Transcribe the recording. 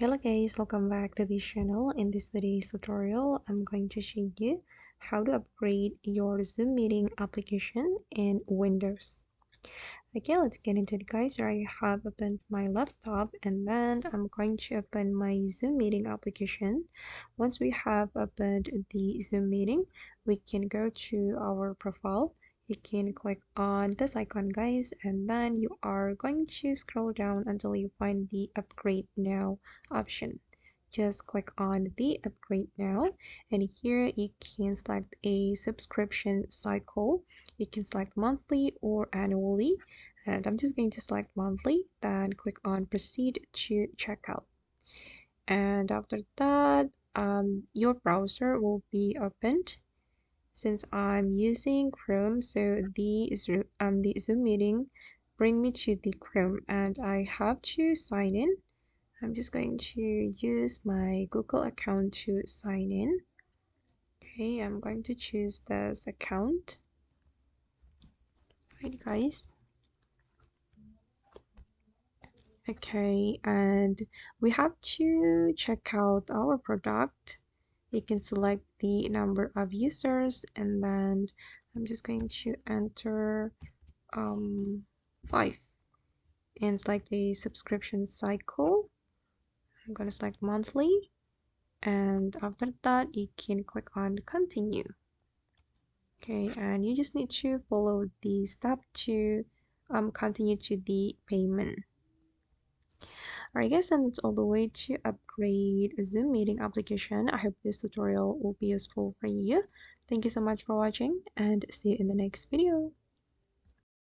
Hello guys, welcome back to this channel. In this today's tutorial, I'm going to show you how to upgrade your Zoom meeting application in Windows. Okay, let's get into it guys. Here I have opened my laptop and then I'm going to open my Zoom meeting application. Once we have opened the Zoom meeting, we can go to our profile. You can click on this icon guys, and then you are going to scroll down until you find the upgrade now option. Just click on the upgrade now, and here you can select a subscription cycle. You can select monthly or annually, and I'm just going to select monthly, then click on proceed to checkout. And after that, your browser will be opened. Since I'm using Chrome, so the Zoom meeting bring me to the Chrome, and I have to sign in. I'm just going to use my Google account to sign in. Okay, I'm going to choose this account. Right, guys. Okay, and we have to check out our product. You can select the number of users, and then I'm just going to enter 5 and select a subscription cycle. I'm gonna select monthly, and after that you can click on continue. Okay, and you just need to follow the step to continue to the payment. Alright guys, and that's all the way to upgrade a Zoom meeting application. I hope this tutorial will be useful for you. Thank you so much for watching, and see you in the next video.